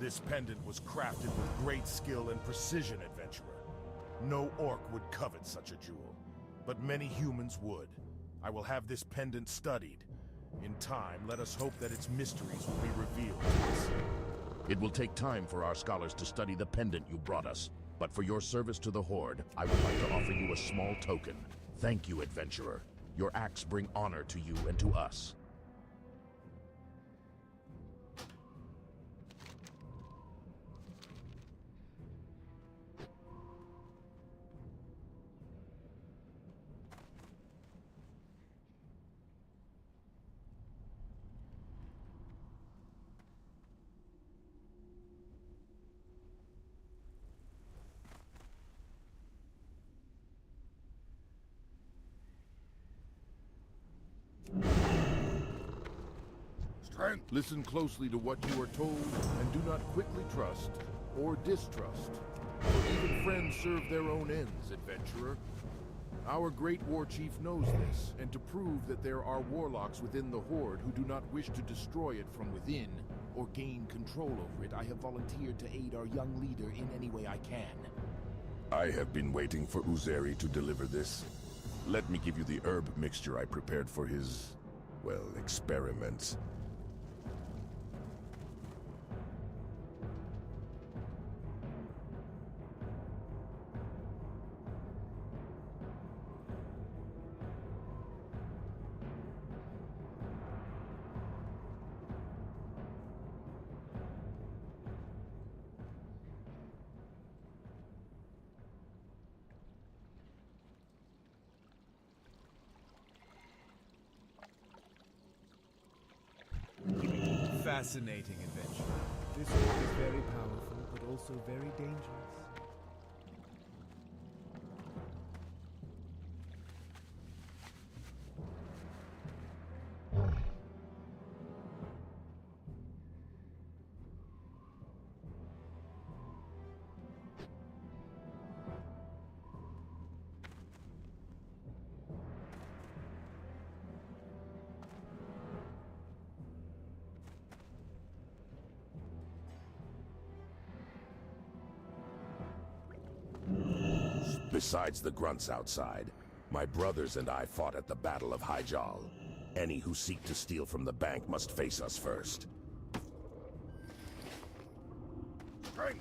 This pendant was crafted with great skill and precision, adventurer. No orc would covet such a jewel, but many humans would. I will have this pendant studied. In time, let us hope that its mysteries will be revealed to us. It will take time for our scholars to study the pendant you brought us, but for your service to the Horde, I would like to offer you a small token. Thank you, adventurer. Your acts bring honor to you and to us. Strength! Listen closely to what you are told, and do not quickly trust or distrust. For even friends serve their own ends, adventurer. Our great war chief knows this, and to prove that there are warlocks within the Horde who do not wish to destroy it from within, or gain control over it, I have volunteered to aid our young leader in any way I can. I have been waiting for Uzeri to deliver this. Let me give you the herb mixture I prepared for his, well, experiments. Fascinating adventure. This orb is very powerful, but also very dangerous. Besides the grunts outside, my brothers and I fought at the Battle of Hyjal. Any who seek to steal from the bank must face us first. Strength!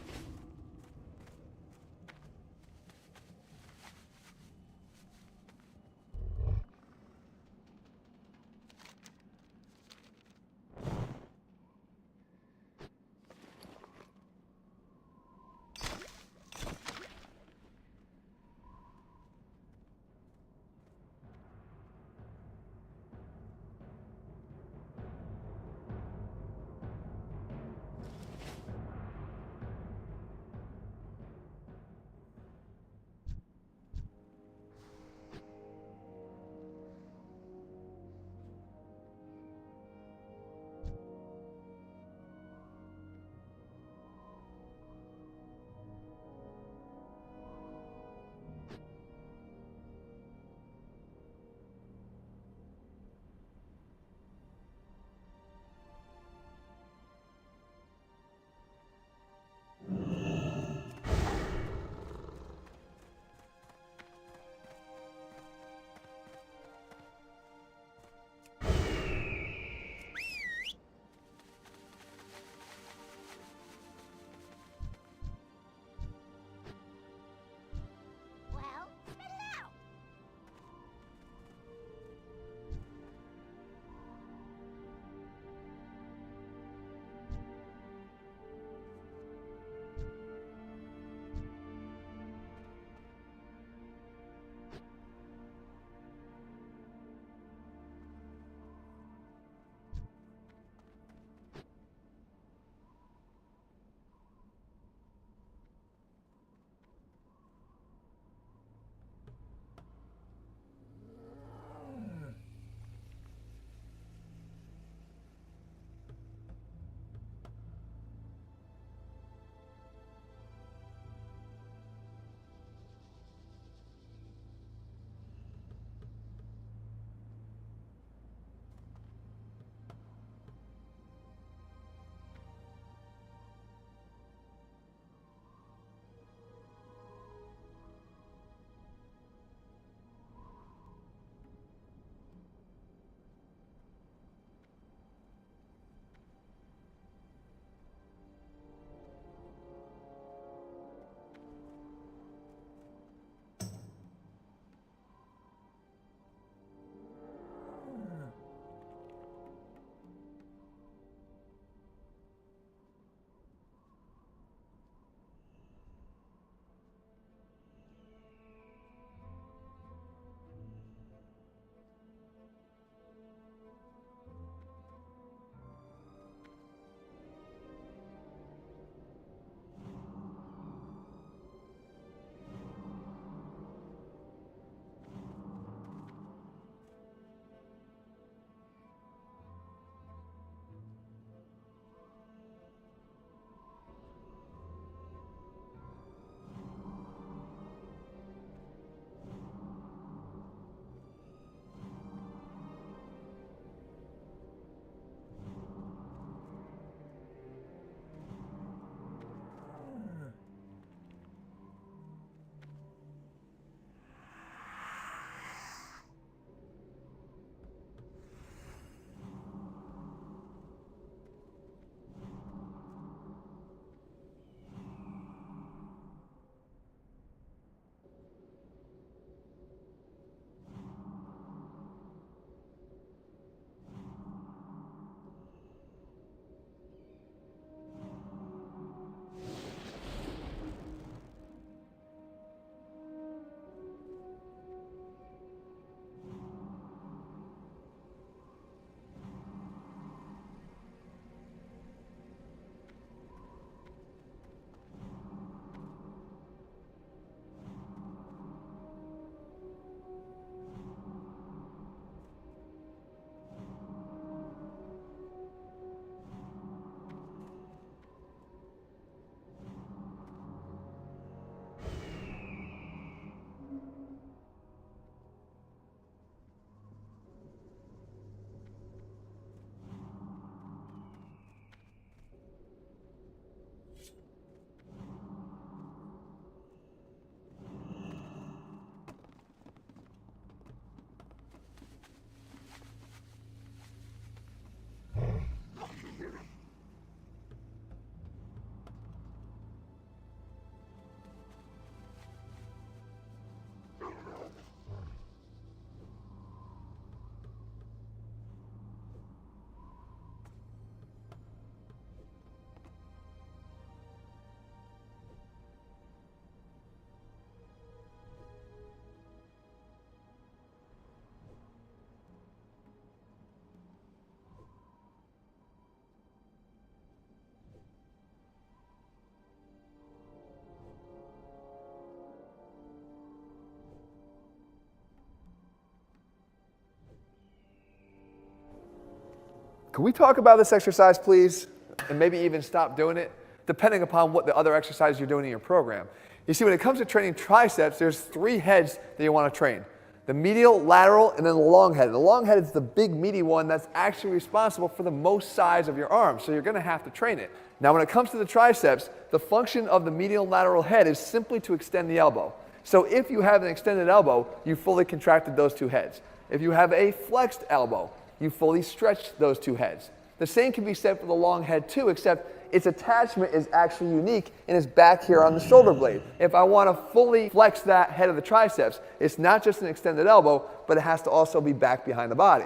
Can we talk about this exercise, please? And maybe even stop doing it, depending upon what the other exercises you're doing in your program. You see, when it comes to training triceps, there's 3 heads that you want to train. The medial, lateral, and then the long head. The long head is the big meaty one that's actually responsible for the most size of your arm, so you're going to have to train it. Now when it comes to the triceps, the function of the medial lateral head is simply to extend the elbow. So if you have an extended elbow, you fully contracted those 2 heads. If you have a flexed elbow, you fully stretched those 2 heads. The same can be said for the long head too, except its attachment is actually unique and is back here on the shoulder blade. If I want to fully flex that head of the triceps, it's not just an extended elbow, but it has to also be back behind the body.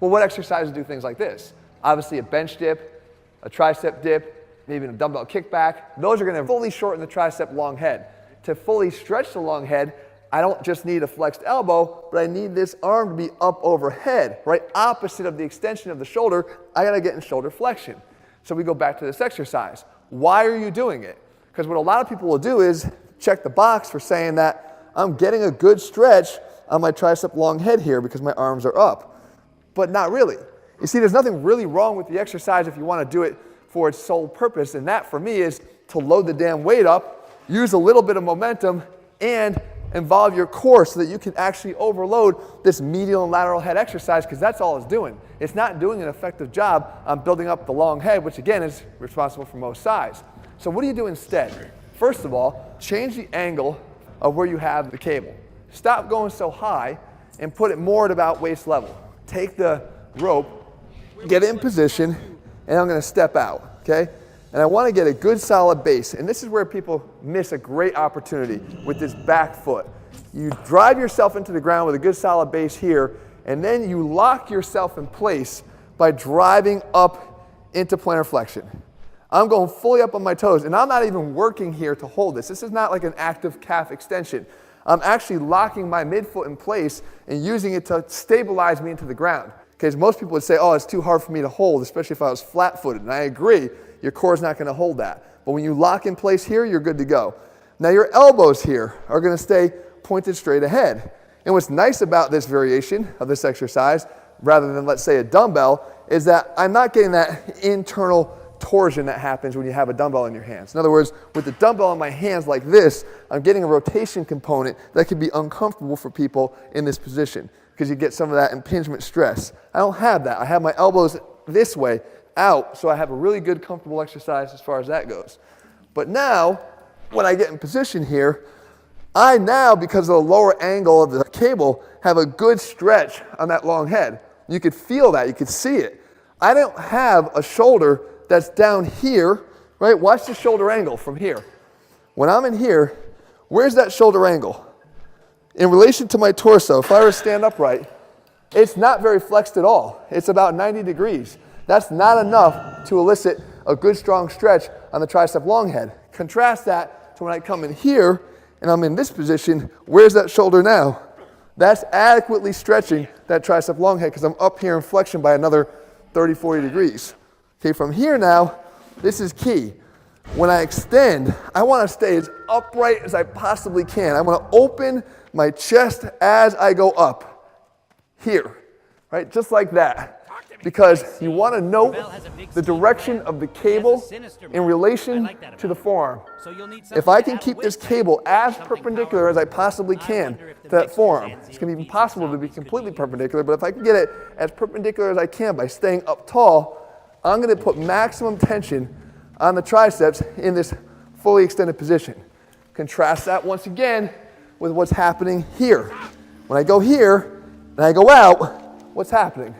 Well, what exercises do things like this? Obviously a bench dip, a tricep dip, maybe a dumbbell kickback. Those are going to fully shorten the tricep long head. To fully stretch the long head, I don't just need a flexed elbow, but I need this arm to be up overhead, right opposite of the extension of the shoulder. I got to get in shoulder flexion. So we go back to this exercise. Why are you doing it? Because what a lot of people will do is check the box for saying that I'm getting a good stretch on my tricep long head here because my arms are up. But not really. You see, there's nothing really wrong with the exercise if you want to do it for its sole purpose, and that for me is to load the damn weight up, use a little bit of momentum, and involve your core so that you can actually overload this medial and lateral head exercise, because that's all it's doing. It's not doing an effective job on building up the long head, which again is responsible for most size. So what do you do instead? First of all, change the angle of where you have the cable. Stop going so high and put it more at about waist level. Take the rope, get it in position, and I'm going to step out, okay? And I want to get a good solid base. And this is where people miss a great opportunity with this back foot. You drive yourself into the ground with a good solid base here, and then you lock yourself in place by driving up into plantar flexion. I'm going fully up on my toes, and I'm not even working here to hold this. This is not like an active calf extension. I'm actually locking my midfoot in place and using it to stabilize me into the ground. Because most people would say, oh, it's too hard for me to hold, especially if I was flat-footed. And I agree, your core is not going to hold that. But when you lock in place here, you're good to go. Now your elbows here are going to stay pointed straight ahead. And what's nice about this variation of this exercise, rather than, let's say, a dumbbell, is that I'm not getting that internal torsion that happens when you have a dumbbell in your hands. In other words, with the dumbbell in my hands like this, I'm getting a rotation component that can be uncomfortable for people in this position because you get some of that impingement stress. I don't have that. I have my elbows this way, out, so I have a really good, comfortable exercise as far as that goes. But now, when I get in position here, I now, because of the lower angle of the cable, have a good stretch on that long head. You could feel that. You could see it. I don't have a shoulder that's down here, right? Watch the shoulder angle from here. When I'm in here, where's that shoulder angle? In relation to my torso, if I were to stand upright, it's not very flexed at all. It's about 90 degrees. That's not enough to elicit a good strong stretch on the tricep long head. Contrast that to when I come in here and I'm in this position, where's that shoulder now? That's adequately stretching that tricep long head because I'm up here in flexion by another 30, 40 degrees. Okay, from here now, this is key. When I extend, I want to stay as upright as I possibly can. I want to open my chest as I go up. Here, right? Just like that. Because you want to note the direction of the cable in relation to the forearm. If I can keep this cable as perpendicular as I possibly can to that forearm, it's going to be impossible to be completely perpendicular, but if I can get it as perpendicular as I can by staying up tall, I'm going to put maximum tension on the triceps in this fully extended position. Contrast that once again with what's happening here. When I go here and I go out, what's happening?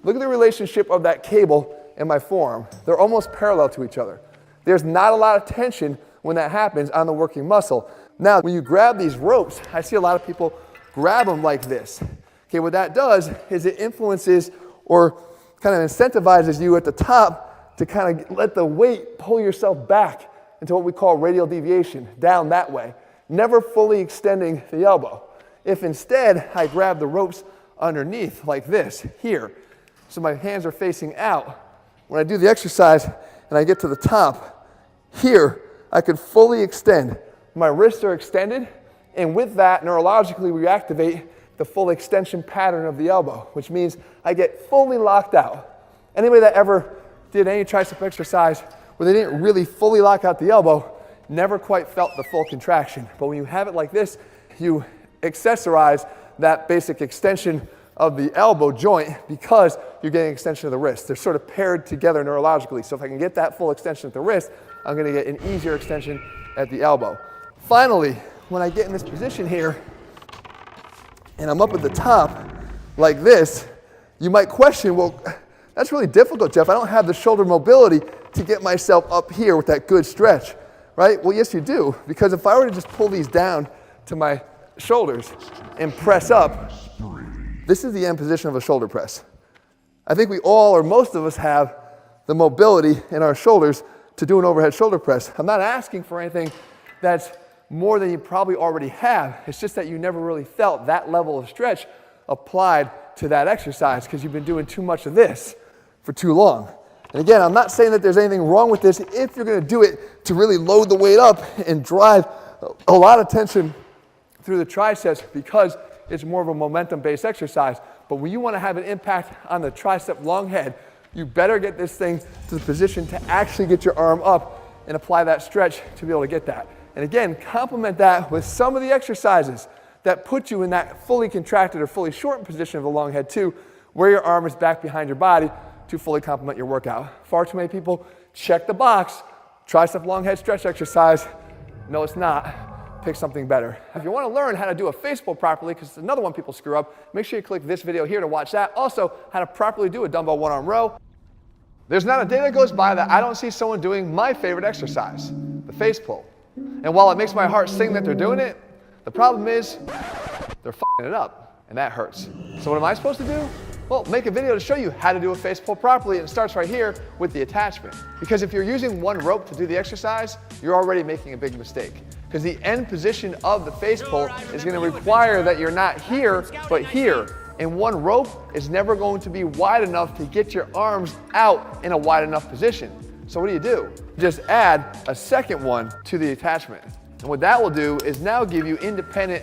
Look at the relationship of that cable and my forearm. They're almost parallel to each other. There's not a lot of tension when that happens on the working muscle. Now, when you grab these ropes, I see a lot of people grab them like this. Okay, what that does is it influences or kind of incentivizes you at the top to kind of let the weight pull yourself back into what we call radial deviation, down that way, never fully extending the elbow. If instead I grab the ropes underneath like this, here, so my hands are facing out, when I do the exercise and I get to the top, here, I can fully extend. My wrists are extended, and with that, neurologically, we activate the full extension pattern of the elbow, which means I get fully locked out. Anybody that ever did any tricep exercise where they didn't really fully lock out the elbow never quite felt the full contraction. But when you have it like this, you accessorize that basic extension of the elbow joint because you're getting extension of the wrist. They're sort of paired together neurologically. So if I can get that full extension at the wrist, I'm gonna get an easier extension at the elbow. Finally, when I get in this position here and I'm up at the top like this, you might question, well, that's really difficult, Jeff. I don't have the shoulder mobility to get myself up here with that good stretch, right? Well, yes, you do, because if I were to just pull these down to my shoulders and press up, this is the end position of a shoulder press. I think we all, or most of us, have the mobility in our shoulders to do an overhead shoulder press. I'm not asking for anything that's more than you probably already have. It's just that you never really felt that level of stretch applied to that exercise because you've been doing too much of this for too long. And again, I'm not saying that there's anything wrong with this if you're going to do it to really load the weight up and drive a lot of tension through the triceps because it's more of a momentum-based exercise. But when you want to have an impact on the tricep long head, you better get this thing to the position to actually get your arm up and apply that stretch to be able to get that. And again, complement that with some of the exercises that put you in that fully contracted or fully shortened position of the long head too, where your arm is back behind your body to fully complement your workout. Far too many people check the box, tricep long head stretch exercise. No, it's not. Pick something better. If you want to learn how to do a face pull properly, because it's another one people screw up, make sure you click this video here to watch that. Also, how to properly do a dumbbell one-arm row. There's not a day that goes by that I don't see someone doing my favorite exercise, the face pull. And while it makes my heart sing that they're doing it, the problem is they're f***ing it up, and that hurts. So what am I supposed to do? Well, make a video to show you how to do a face pull properly, and it starts right here with the attachment. Because if you're using one rope to do the exercise, you're already making a big mistake. Because the end position of the face pull is going to require that you're not here, but here. And one rope is never going to be wide enough to get your arms out in a wide enough position. So what do? Just add a second one to the attachment. And what that will do is now give you independent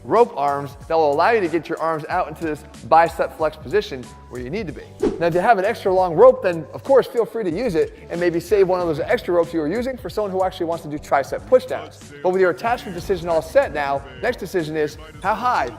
rope arms that will allow you to get your arms out into this bicep flex position where you need to be. Now, if you have an extra long rope, then of course feel free to use it and maybe save one of those extra ropes you were using for someone who actually wants to do tricep pushdowns. But with your attachment decision all set now, next decision is how high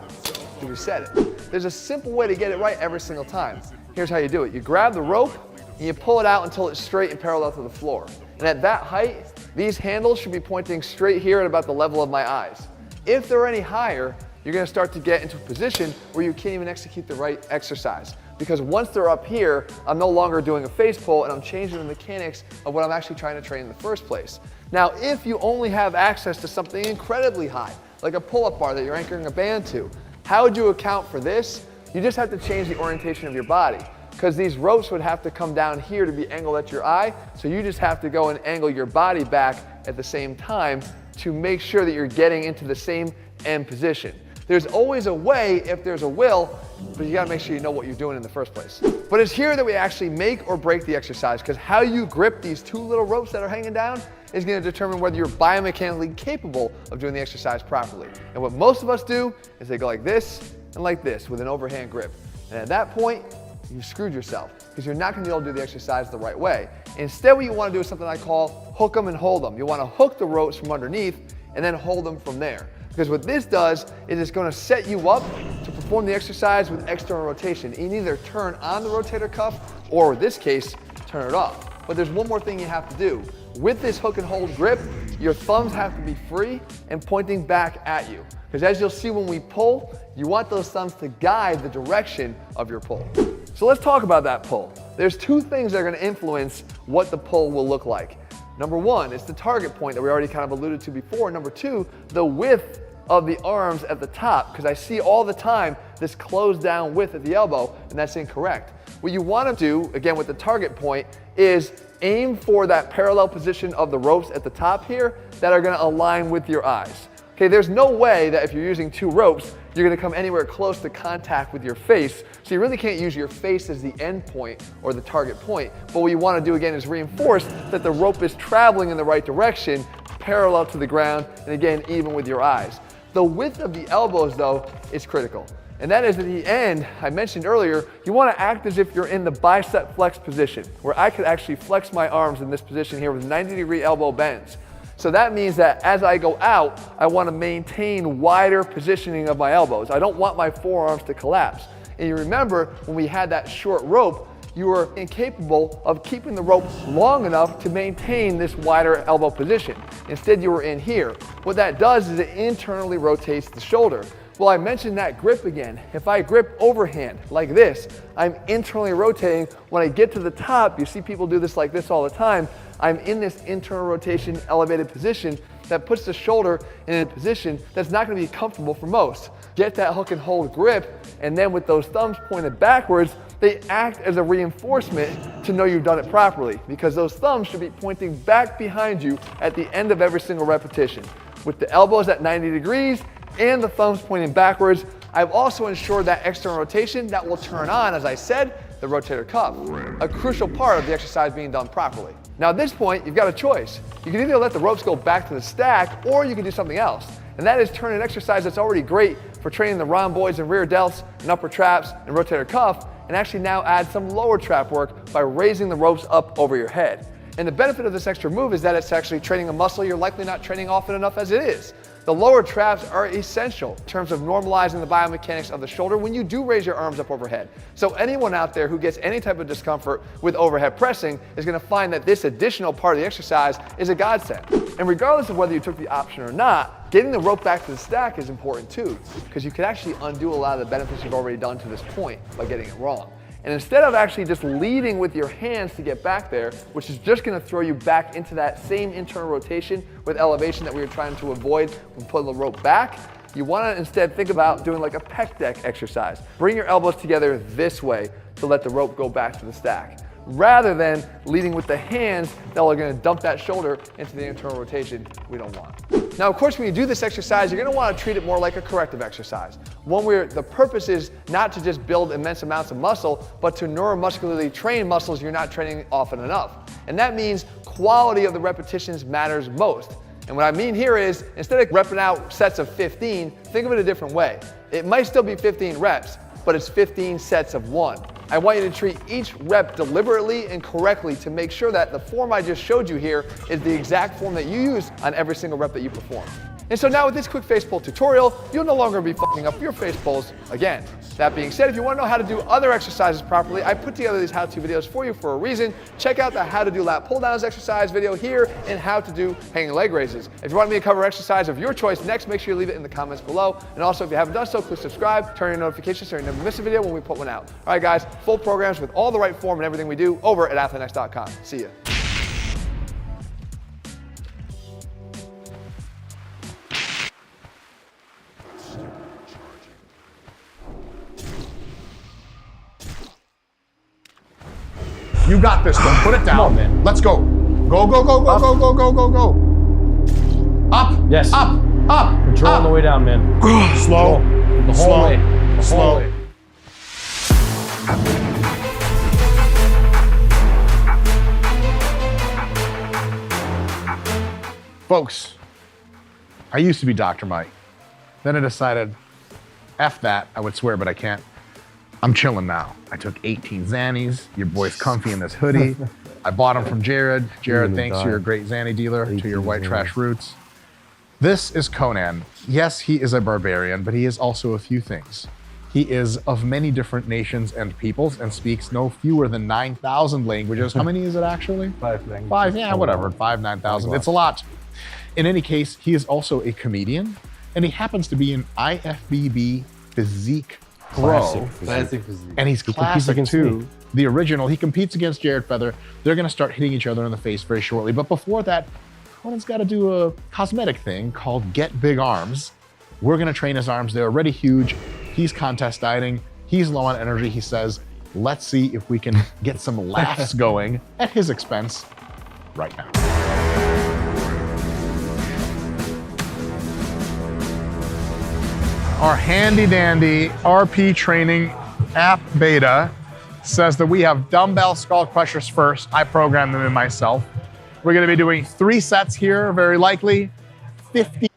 do we set it? There's a simple way to get it right every single time. Here's how you do it. You grab the rope and you pull it out until it's straight and parallel to the floor. And at that height, these handles should be pointing straight here at about the level of my eyes. If they're any higher, you're going to start to get into a position where you can't even execute the right exercise. Because once they're up here, I'm no longer doing a face pull and I'm changing the mechanics of what I'm actually trying to train in the first place. Now, if you only have access to something incredibly high, like a pull-up bar that you're anchoring a band to, how would you account for this? You just have to change the orientation of your body. Because these ropes would have to come down here to be angled at your eye, so you just have to go and angle your body back at the same time to make sure that you're getting into the same end position. There's always a way if there's a will, but you gotta make sure you know what you're doing in the first place. But it's here that we actually make or break the exercise, because how you grip these two little ropes that are hanging down is gonna determine whether you're biomechanically capable of doing the exercise properly. And what most of us do is they go like this and like this with an overhand grip. And at that point, you've screwed yourself because you're not going to be able to do the exercise the right way. Instead, what you want to do is something I call hook them and hold them. You want to hook the ropes from underneath and then hold them from there. Because what this does is it's going to set you up to perform the exercise with external rotation. You can either turn on the rotator cuff or, in this case, turn it off. But there's one more thing you have to do. With this hook and hold grip, your thumbs have to be free and pointing back at you. Because as you'll see when we pull, you want those thumbs to guide the direction of your pull. So let's talk about that pull. There's two things that are going to influence what the pull will look like. Number one, it's the target point that we already kind of alluded to before. Number two, the width of the arms at the top, because I see all the time this closed down width at the elbow, and that's incorrect. What you want to do, again with the target point, is aim for that parallel position of the ropes at the top here that are going to align with your eyes. Okay, there's no way that if you're using two ropes, you're going to come anywhere close to contact with your face. So you really can't use your face as the end point or the target point. But what you want to do again is reinforce that the rope is traveling in the right direction, parallel to the ground, and again, even with your eyes. The width of the elbows, though, is critical. And that is at the end, I mentioned earlier, you want to act as if you're in the bicep flex position, where I could actually flex my arms in this position here with 90-degree elbow bends. So that means that as I go out, I want to maintain wider positioning of my elbows. I don't want my forearms to collapse. And you remember when we had that short rope, you were incapable of keeping the rope long enough to maintain this wider elbow position. Instead, you were in here. What that does is it internally rotates the shoulder. Well, I mentioned that grip again. If I grip overhand like this, I'm internally rotating. When I get to the top, you see people do this like this all the time, I'm in this internal rotation elevated position that puts the shoulder in a position that's not going to be comfortable for most. Get that hook and hold grip, and then with those thumbs pointed backwards, they act as a reinforcement to know you've done it properly, because those thumbs should be pointing back behind you at the end of every single repetition. With the elbows at 90 degrees and the thumbs pointing backwards, I've also ensured that external rotation that will turn on, as I said, the rotator cuff, a crucial part of the exercise being done properly. Now at this point, you've got a choice. You can either let the ropes go back to the stack, or you can do something else. And that is turn an exercise that's already great for training the rhomboids and rear delts and upper traps and rotator cuff, and actually now add some lower trap work by raising the ropes up over your head. And the benefit of this extra move is that it's actually training a muscle you're likely not training often enough as it is. The lower traps are essential in terms of normalizing the biomechanics of the shoulder when you do raise your arms up overhead. So anyone out there who gets any type of discomfort with overhead pressing is going to find that this additional part of the exercise is a godsend. And regardless of whether you took the option or not, getting the rope back to the stack is important too, because you can actually undo a lot of the benefits you've already done to this point by getting it wrong. And instead of actually just leading with your hands to get back there, which is just going to throw you back into that same internal rotation with elevation that we were trying to avoid when pulling the rope back, you want to instead think about doing like a pec deck exercise. Bring your elbows together this way to let the rope go back to the stack, rather than leading with the hands that are going to dump that shoulder into the internal rotation we don't want. Now, of course, when you do this exercise, you're going to want to treat it more like a corrective exercise. One where the purpose is not to just build immense amounts of muscle, but to neuromuscularly train muscles you're not training often enough. And that means quality of the repetitions matters most. And what I mean here is, instead of repping out sets of 15, think of it a different way. It might still be 15 reps, but it's 15 sets of 1. I want you to treat each rep deliberately and correctly to make sure that the form I just showed you here is the exact form that you use on every single rep that you perform. And so now with this quick face pull tutorial, you'll no longer be fucking up your face pulls again. That being said, if you want to know how to do other exercises properly, I put together these how-to videos for you for a reason. Check out the how to do lat pull downs exercise video here and how to do hanging leg raises. If you want me to cover exercise of your choice next, make sure you leave it in the comments below. And also, if you haven't done so, please subscribe, turn on your notifications so you never miss a video when we put one out. All right, guys, full programs with all the right form and everything we do over at athlenex.com. See ya. You got this one. Put it down. Come on, man. Let's go. Go, go, go, go, go, go, go, go, go. Up. Yes. Up. Up. Control on the way down, man. Slow. The whole Slow. way. The whole Slow. way. Folks, I used to be Dr. Mike. Then I decided, F that, I would swear, but I can't. I'm chilling now. I took 18 Xannies. Your boy's comfy in this hoodie. I bought them from Jared. Jared, thanks to your great Xanny dealer, to your white trash roots. This is Conan. Yes, he is a barbarian, but he is also a few things. He is of many different nations and peoples and speaks no fewer than 9,000 languages. How many is it actually? 5 languages. 5, yeah, whatever. 5, 9,000. It's a lot. In any case, he is also a comedian, and he happens to be an IFBB physique pro. Classic physique. And he's competes classic against too. me. The original. He competes against Jared Feather. They're going to start hitting each other in the face very shortly. But before that, Conan's got to do a cosmetic thing called Get Big Arms. We're going to train his arms. They're already huge. He's contest dieting. He's low on energy. He says, let's see if we can get some laughs going at his expense right now. Our handy dandy RP training app beta says that we have dumbbell skull crushers first. I programmed them in myself. We're going to be doing 3 sets here, very likely 50.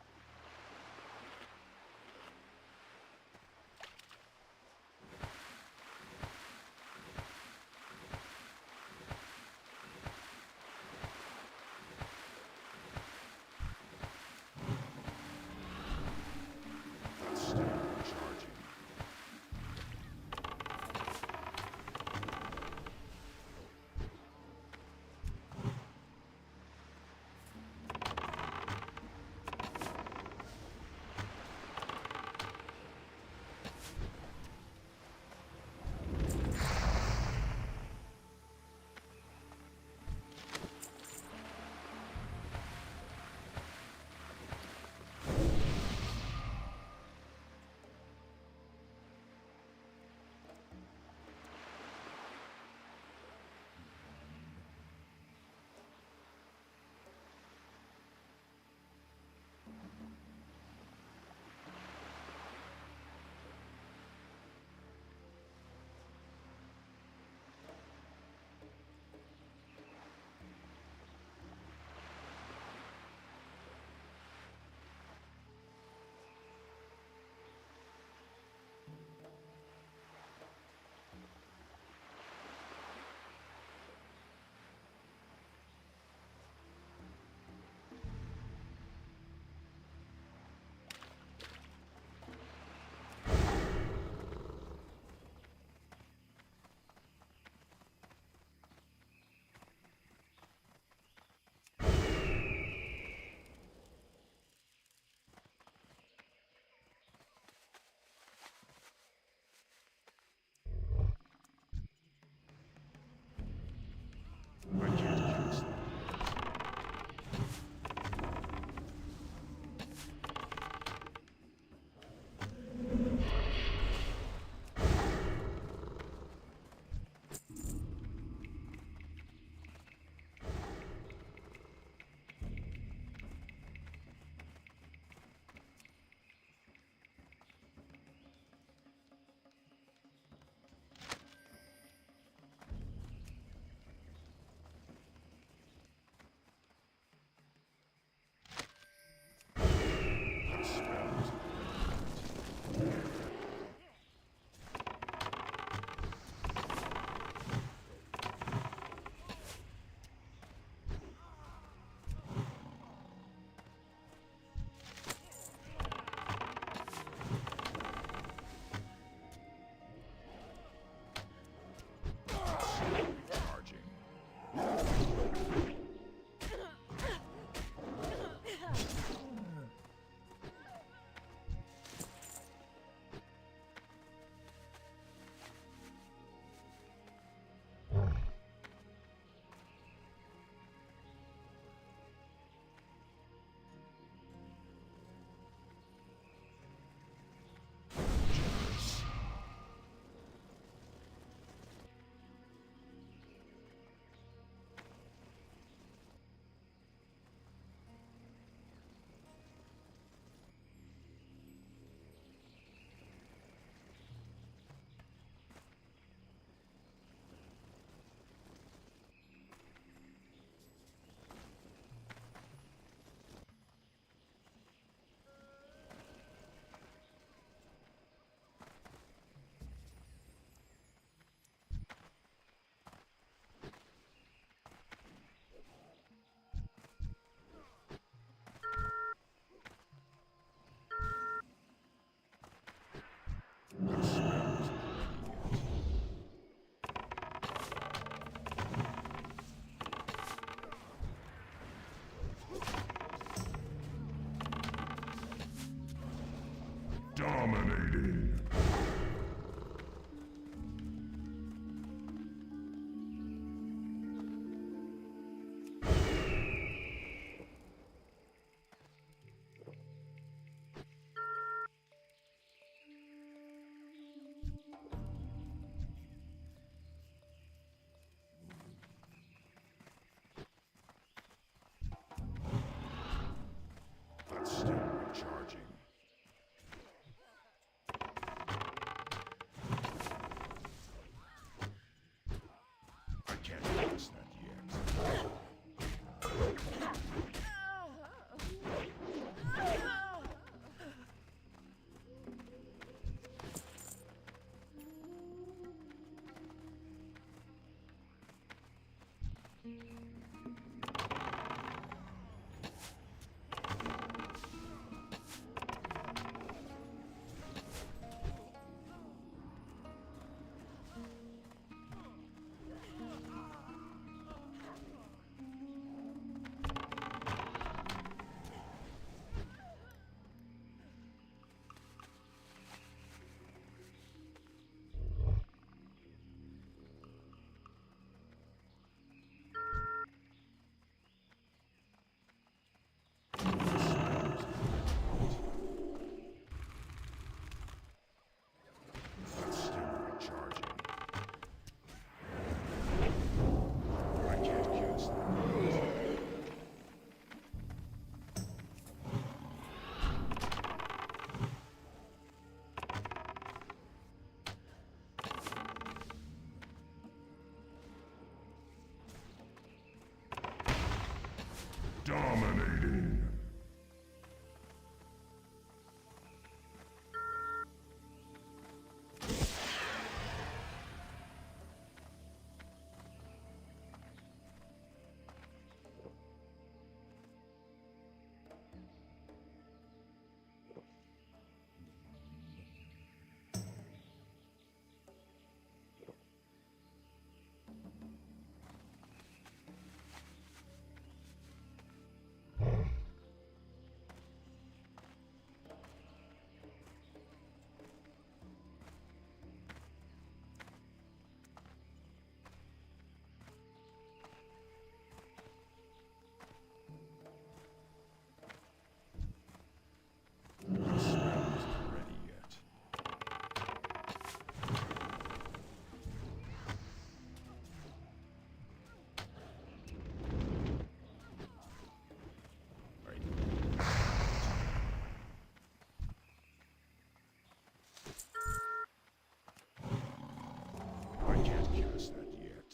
cast that yet.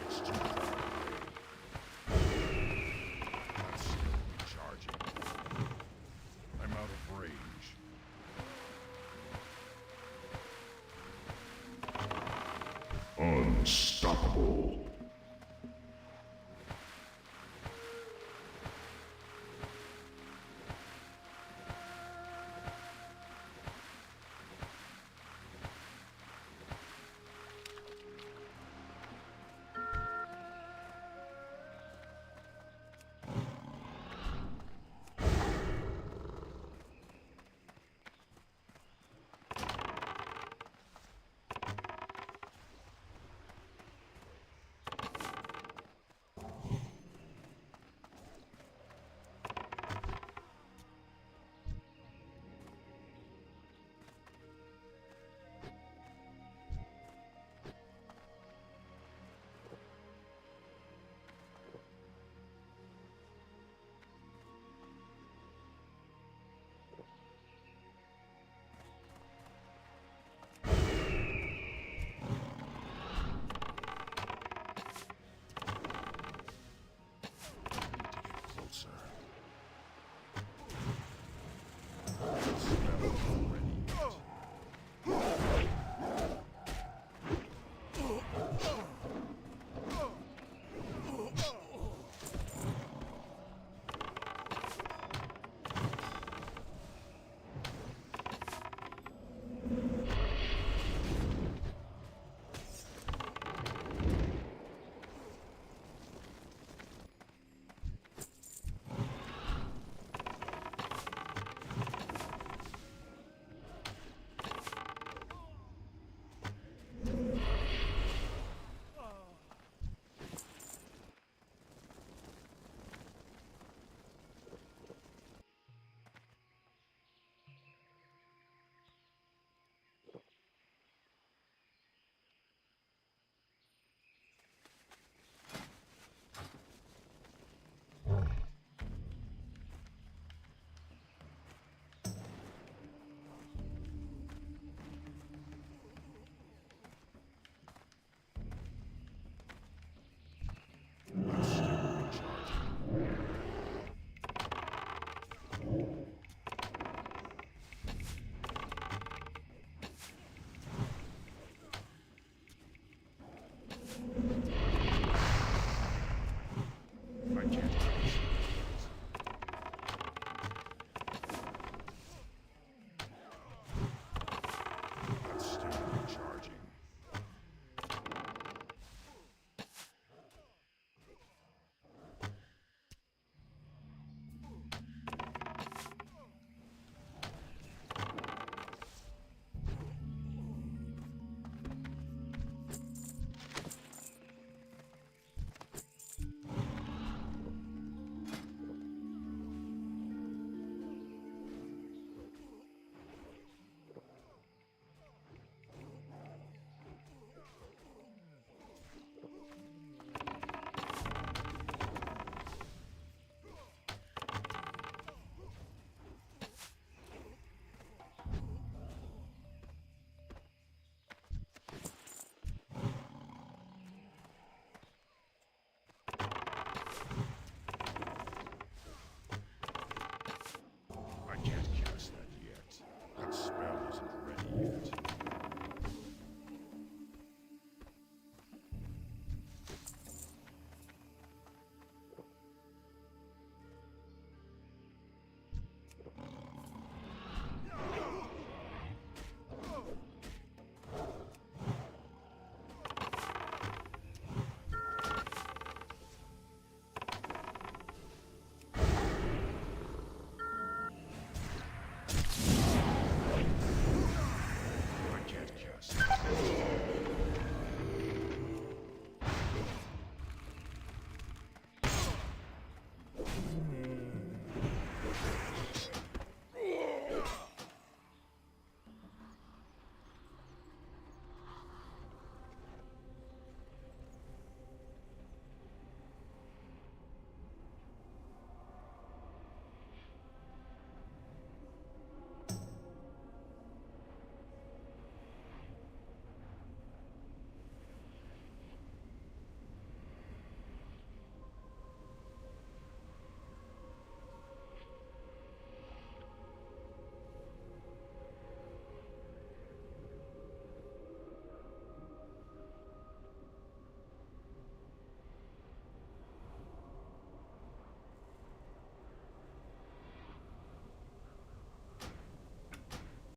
It's too far away. Not still charging. I'm out of range. Unstoppable.